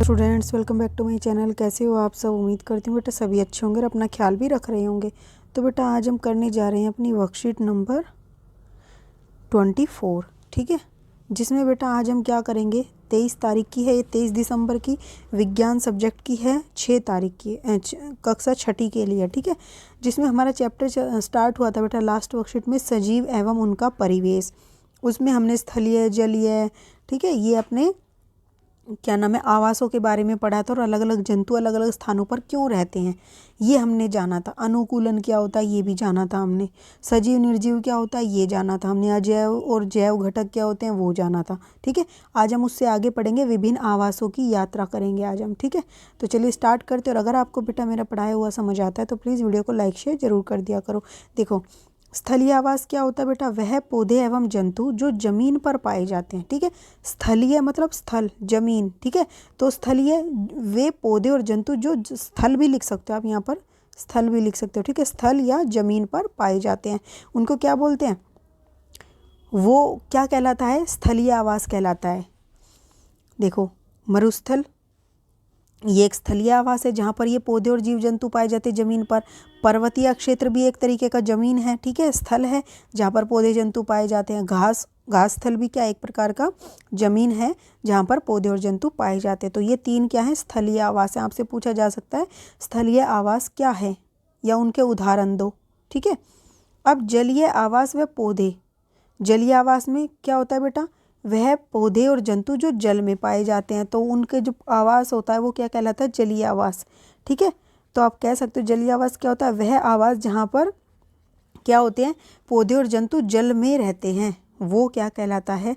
Students, welcome back to my channel. कैसे हो आप सब? उम्मीद करती हूँ बेटा सभी अच्छे होंगे और अपना ख्याल भी रख रहे होंगे। तो बेटा आज हम करने जा रहे हैं अपनी वर्कशीट नंबर 24, ठीक है। जिसमें बेटा आज हम क्या करेंगे, 23 तारीख की है, ये 23 दिसंबर की विज्ञान सब्जेक्ट की है, 6 तारीख की कक्षा छठी के लिए, ठीक है। जिसमें हमारा चैप्टर स्टार्ट हुआ था बेटा लास्ट वर्कशीट में सजीव एवं उनका परिवेश। उसमें हमने स्थलीय, जलीय, ठीक है, ये अपने क्या नाम है आवासों के बारे में पढ़ा था और अलग अलग जंतु अलग अलग स्थानों पर क्यों रहते हैं ये हमने जाना था। अनुकूलन क्या होता है ये भी जाना था हमने। सजीव निर्जीव क्या होता है ये जाना था हमने। अजैव और जैव घटक क्या होते हैं वो जाना था, ठीक है। आज हम उससे आगे पढ़ेंगे, विभिन्न आवासों की यात्रा करेंगे आज हम, ठीक है। तो चलिए स्टार्ट करते हैं। और अगर आपको बेटा मेरा पढ़ाया हुआ समझ आता है तो प्लीज़ वीडियो को लाइक शेयर जरूर कर दिया करो। देखो, स्थलीय आवास क्या होता है बेटा, वह पौधे एवं जंतु जो जमीन पर पाए जाते हैं, ठीक है। स्थलीय मतलब स्थल, जमीन, ठीक है। तो स्थलीय वे पौधे और जंतु जो स्थल भी लिख सकते हो आप, यहाँ पर स्थल भी लिख सकते हो, ठीक है। स्थल या जमीन पर पाए जाते हैं, उनको क्या बोलते हैं, वो क्या कहलाता है, स्थलीय आवास कहलाता है। देखो, मरुस्थल ये एक स्थलीय आवास है जहाँ पर ये पौधे और जीव जंतु पाए जाते हैं जमीन पर। पर्वतीय क्षेत्र भी एक तरीके का जमीन है, ठीक है, स्थल है जहाँ पर पौधे जंतु पाए जाते हैं। घास स्थल भी क्या एक प्रकार का जमीन है जहाँ पर पौधे और जंतु पाए जाते हैं। तो ये तीन क्या है, स्थलीय आवास है। आपसे पूछा जा सकता है स्थलीय आवास क्या है या उनके उदाहरण दो, ठीक है। अब जलीय आवास व पौधे, जलीय आवास में क्या होता है बेटा, वह पौधे और जंतु जो जल में पाए जाते हैं, तो उनके जो आवास होता है वो क्या कहलाता है, जलीय आवास, ठीक है। तो आप कह सकते हो जलीय आवास क्या होता है, वह आवास जहाँ पर क्या होते हैं, पौधे और जंतु जल में रहते हैं, वो क्या कहलाता है,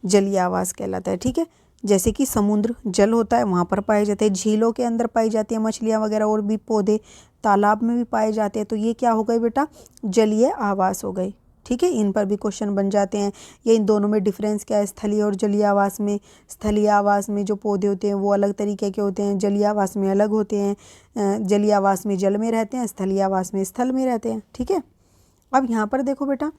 जलीय आवास कहलाता है, ठीक है। जैसे कि समुद्र जल होता है वहाँ पर पाए जाते हैं, झीलों के अंदर पाई जाती है मछलियाँ वगैरह और भी पौधे, तालाब में भी पाए जाते हैं। तो ये क्या हो गए बेटा, जलीय आवास हो गए, ठीक है। इन पर भी क्वेश्चन बन जाते हैं। ये इन दोनों में डिफरेंस क्या है, स्थलीय और जलीय आवास में। स्थलीय आवास में जो पौधे होते हैं वो अलग तरीके के होते हैं, जलीय आवास में अलग होते हैं। जलीय आवास में जल में रहते हैं, स्थलीय आवास में स्थल में रहते हैं, ठीक है। अब यहाँ पर देखो बेटा,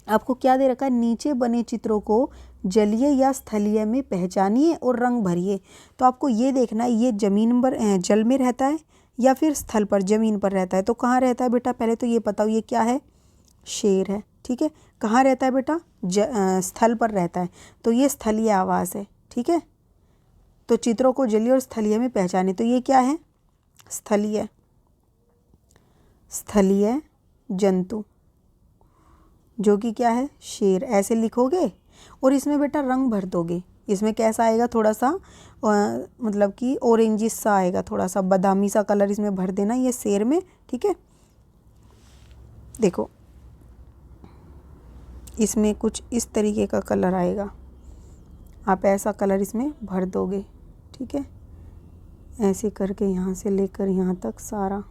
आपको क्या दे रखा है, नीचे बने चित्रों को जलीय या स्थलीय में पहचानिए और रंग भरिए। तो आपको ये देखना है ये जमीन पर जल में रहता है या फिर स्थल पर जमीन पर रहता है। तो कहाँ रहता है बेटा, पहले तो ये बताओ ये क्या है, शेर है, ठीक है। कहाँ रहता है बेटा, स्थल पर रहता है, तो ये स्थलीय आवास है, ठीक है। तो चित्रों को जलीय और स्थलीय में पहचाने, तो ये क्या है, स्थलीय, स्थलीय जंतु जो कि क्या है, शेर, ऐसे लिखोगे और इसमें बेटा रंग भर दोगे। इसमें कैसा आएगा, थोड़ा सा मतलब कि ऑरेंजिश सा आएगा, थोड़ा सा बादामी सा कलर इसमें भर देना ये शेर में, ठीक है। देखो इसमें कुछ इस तरीके का कलर आएगा, आप ऐसा कलर इसमें भर दोगे, ठीक है। ऐसे करके यहाँ से लेकर यहाँ तक सारा,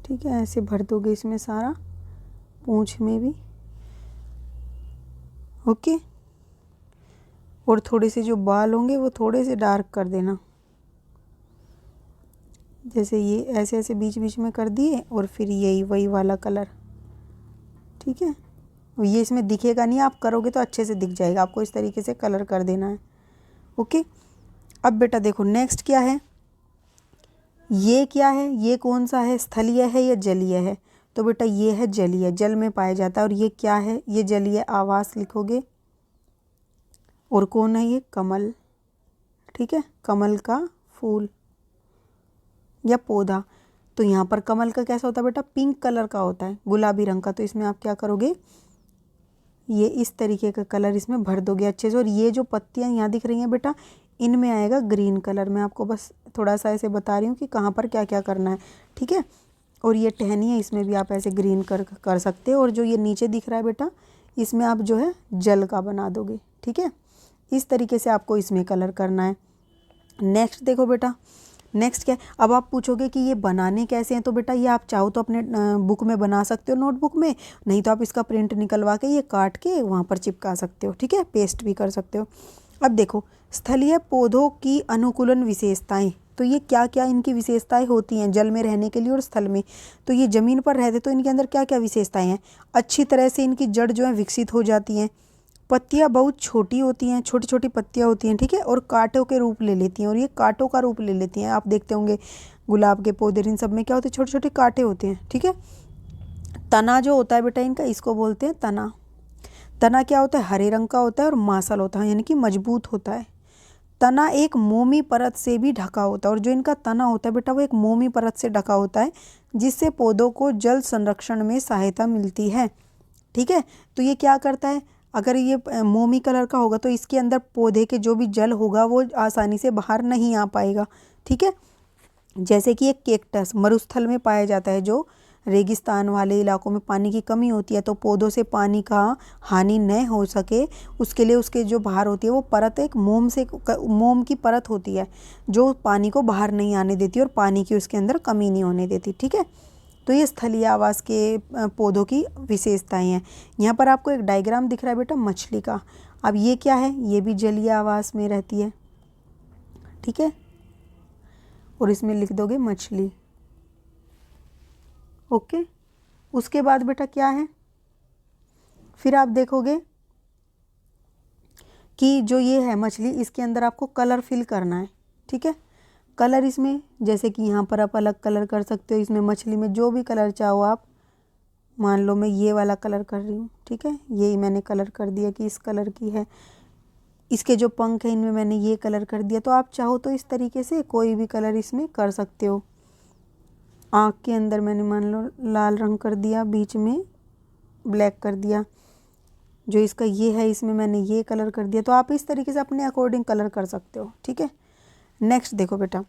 ठीक है, ऐसे भर दोगे इसमें सारा, पूंछ में भी, ओके। और थोड़े से जो बाल होंगे वो थोड़े से डार्क कर देना, जैसे ये ऐसे ऐसे बीच बीच में कर दिए और फिर यही वही वाला कलर, ठीक है। ये इसमें दिखेगा नहीं, आप करोगे तो अच्छे से दिख जाएगा, आपको इस तरीके से कलर कर देना है, ओके। अब बेटा देखो नेक्स्ट क्या है, ये क्या है, ये कौन सा है, स्थलीय है या जलीय है। तो बेटा ये है जलीय, जल में पाया जाता है। और ये क्या है, ये जलीय आवास लिखोगे। और कौन है ये, कमल, ठीक है, कमल का फूल या पौधा। तो यहाँ पर कमल का कैसा होता है बेटा, पिंक कलर का होता है, गुलाबी रंग का। तो इसमें आप क्या करोगे, ये इस तरीके का कलर इसमें भर दोगे अच्छे से। और ये जो पत्तियाँ यहाँ दिख रही हैं बेटा, इनमें आएगा ग्रीन कलर। मैं आपको बस थोड़ा सा ऐसे बता रही हूँ कि कहाँ पर क्या क्या करना है, ठीक है। और ये टहनी है, इसमें भी आप ऐसे ग्रीन कर सकते हो। और जो ये नीचे दिख रहा है बेटा, इसमें आप जो है जल का बना दोगे, ठीक है। इस तरीके से आपको इसमें कलर करना है। नेक्स्ट देखो बेटा, नेक्स्ट क्या है। अब आप पूछोगे कि ये बनाने कैसे हैं, तो बेटा ये आप चाहो तो अपने बुक में बना सकते हो, नोटबुक में, नहीं तो आप इसका प्रिंट निकलवा के ये काट के वहाँ पर चिपका सकते हो, ठीक है, पेस्ट भी कर सकते हो। अब देखो, स्थलीय पौधों की अनुकूलन विशेषताएं तो ये क्या क्या इनकी विशेषताएं होती हैं जल में रहने के लिए और स्थल में। तो ये ज़मीन पर रहते तो इनके अंदर क्या क्या विशेषताएं हैं। अच्छी तरह से इनकी जड़ जो है विकसित हो जाती हैं, पत्तियां बहुत छोटी होती हैं, छोटी छोटी पत्तियां होती हैं, ठीक है, और कांटों के रूप ले लेती हैं, और ये कांटों का रूप ले लेती हैं। आप देखते होंगे गुलाब के पौधे इन सब में क्या होते हैं, छोटे छोटे कांटे होते हैं, ठीक है। तना जो होता है बेटा इनका, इसको बोलते हैं तना। तना क्या होता है, हरे रंग का होता है और मांसल होता है, यानी कि मजबूत होता है। तना एक मोमी परत से भी ढका होता है, और जो इनका तना होता है बेटा वो एक मोमी परत से ढका होता है, जिससे पौधों को जल संरक्षण में सहायता मिलती है, ठीक है। तो ये क्या करता है, अगर ये मोमी कलर का होगा तो इसके अंदर पौधे के जो भी जल होगा वो आसानी से बाहर नहीं आ पाएगा, ठीक है। जैसे कि एक कैक्टस मरुस्थल में पाया जाता है, जो रेगिस्तान वाले इलाकों में पानी की कमी होती है, तो पौधों से पानी का हानि न हो सके उसके लिए उसके जो बाहर होती है वो परत एक मोम की परत होती है, जो पानी को बाहर नहीं आने देती और पानी की उसके अंदर कमी नहीं होने देती, ठीक है। तो ये स्थलीय आवास के पौधों की विशेषताएं हैं। यहाँ पर आपको एक डायग्राम दिख रहा है बेटा मछली का। अब ये क्या है, ये भी जलीय आवास में रहती है, ठीक है, और इसमें लिख दोगे मछली, ओके। उसके बाद बेटा क्या है, फिर आप देखोगे कि जो ये है मछली, इसके अंदर आपको कलर फिल करना है, ठीक है। कलर इसमें जैसे कि यहाँ पर आप अलग कलर कर सकते हो, इसमें मछली में जो भी कलर चाहो आप, मान लो मैं ये वाला कलर कर रही हूँ, ठीक है, यही मैंने कलर कर दिया कि इस कलर की है। इसके जो पंख है इनमें मैंने ये कलर कर दिया। तो आप चाहो तो इस तरीके से कोई भी कलर इसमें कर सकते हो। आँख के अंदर मैंने मान लो लाल रंग कर दिया, बीच में ब्लैक कर दिया, जो इसका ये है इसमें मैंने ये कलर कर दिया। तो आप इस तरीके से अपने अकॉर्डिंग कलर कर सकते हो, ठीक है। नेक्स्ट देखो बेटा,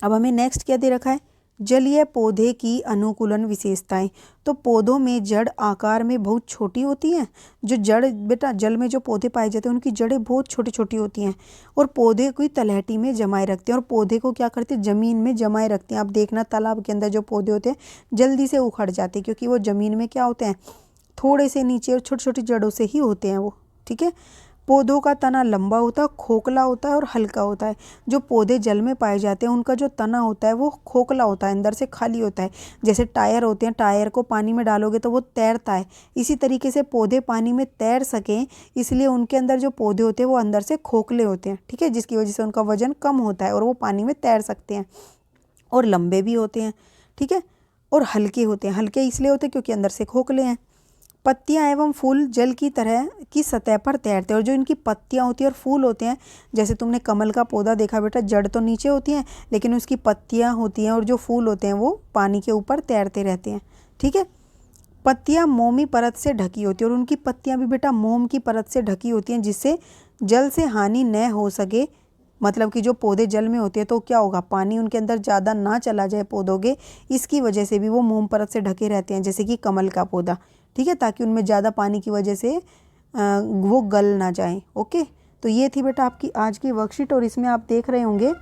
अब हमें नेक्स्ट क्या दे रखा है, जलीय पौधे की अनुकूलन विशेषताएं। तो पौधों में जड़ आकार में बहुत छोटी होती हैं। जो जड़ बेटा जल में जो पौधे पाए जाते हैं उनकी जड़ें बहुत छोटी छोटी होती हैं, और पौधे को तलहटी में जमाए रखते हैं, और पौधे को क्या करते हैं, ज़मीन में जमाए रखते हैं। आप देखना तालाब के अंदर जो पौधे होते हैं जल्दी से उखड़ जाते हैं, क्योंकि वो ज़मीन में क्या होते हैं, थोड़े से नीचे और छोटी छोटी जड़ों से ही होते हैं वो, ठीक है। पौधों का तना लंबा होता है, खोखला होता है और हल्का होता है। जो पौधे जल में पाए जाते हैं उनका जो तना होता है वो खोखला होता है, अंदर से खाली होता है। जैसे टायर होते हैं, टायर को पानी में डालोगे तो वो तैरता है, इसी तरीके से पौधे पानी में तैर सकें इसलिए उनके अंदर जो पौधे होते हैं वो अंदर से खोखले होते हैं, ठीक है, जिसकी वजह से उनका वजन कम होता है और वो पानी में तैर सकते हैं, और लंबे भी होते हैं, ठीक है, और हल्के होते हैं। हल्के इसलिए होते हैं क्योंकि अंदर से खोखले हैं। पत्तियां एवं फूल जल की तरह की सतह पर तैरते हैं, और जो इनकी पत्तियां होती हैं और फूल होते हैं, जैसे तुमने कमल का पौधा देखा बेटा, जड़ तो नीचे होती हैं लेकिन उसकी पत्तियां होती हैं और जो फूल होते हैं वो पानी के ऊपर तैरते रहते हैं, ठीक है। पत्तियां मोमी परत से ढकी होती है, और उनकी पत्तियां भी बेटा मोम की परत से ढकी होती हैं, जिससे जल से हानि न हो सके। मतलब कि जो पौधे जल में होते हैं तो क्या होगा, पानी उनके अंदर ज़्यादा ना चला जाए पौधों के, इसकी वजह से भी वो मोम परत से ढके रहते हैं, जैसे कि कमल का पौधा, ठीक है, ताकि उनमें ज़्यादा पानी की वजह से वो गल ना जाए, ओके। तो ये थी बेटा आपकी आज की वर्कशीट, और इसमें आप देख रहे होंगे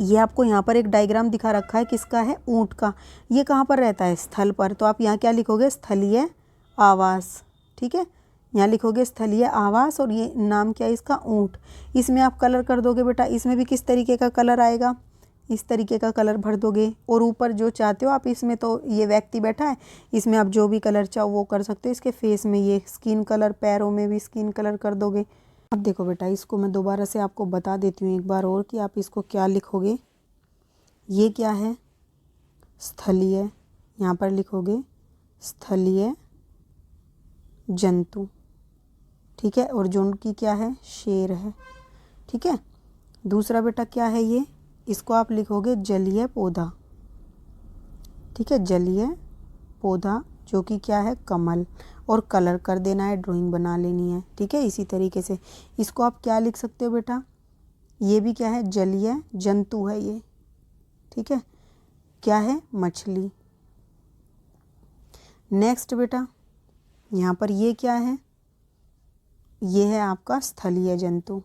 ये आपको यहाँ पर एक डायग्राम दिखा रखा है, किसका है, ऊँट का। ये कहाँ पर रहता है, स्थल पर। तो आप यहाँ क्या लिखोगे, स्थलीय आवास, ठीक है, यहाँ लिखोगे स्थलीय आवास, और ये नाम क्या है इसका, ऊँट। इसमें आप कलर कर दोगे बेटा, इसमें भी किस तरीके का कलर आएगा, इस तरीके का कलर भर दोगे, और ऊपर जो चाहते हो आप, इसमें तो ये व्यक्ति बैठा है, इसमें आप जो भी कलर चाहो वो कर सकते हो। इसके फेस में ये स्किन कलर, पैरों में भी स्किन कलर कर दोगे। अब देखो बेटा, इसको मैं दोबारा से आपको बता देती हूँ एक बार और कि आप इसको क्या लिखोगे। ये क्या है, स्थलीय, यहाँ पर लिखोगे स्थलीय जंतु, ठीक है, और जो उनकी क्या है, शेर है, ठीक है। दूसरा बेटा क्या है, ये इसको आप लिखोगे जलीय पौधा, ठीक है, जलीय पौधा, जो कि क्या है, कमल, और कलर कर देना है, ड्राइंग बना लेनी है, ठीक है। इसी तरीके से इसको आप क्या लिख सकते हो बेटा, ये भी क्या है, जलीय जंतु है ये, ठीक है, क्या है, मछली। नेक्स्ट बेटा यहाँ पर ये क्या है, ये है आपका स्थलीय जंतु,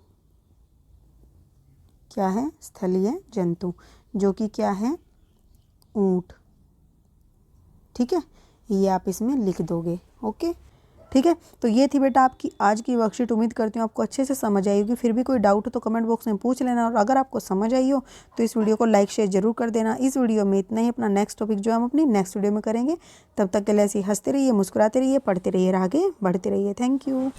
क्या है, स्थलीय जंतु, जो कि क्या है, ऊँट, ठीक है। ये आप इसमें लिख दोगे, ओके। ठीक है। तो ये थी बेटा आपकी आज की वर्कशीट। उम्मीद करती हूँ आपको अच्छे से समझ आई होगी। फिर भी कोई डाउट हो तो कमेंट बॉक्स में पूछ लेना, और अगर आपको समझ आई हो तो इस वीडियो को लाइक शेयर जरूर कर देना। इस वीडियो में इतना ही। अपना नेक्स्ट टॉपिक जो हम अपनी नेक्स्ट वीडियो में करेंगे। तब तक के लिए ऐसे ही हंसते रहिए, मुस्कुराते रहिए, पढ़ते रहिए, आगे बढ़ते रहिए। Thank you.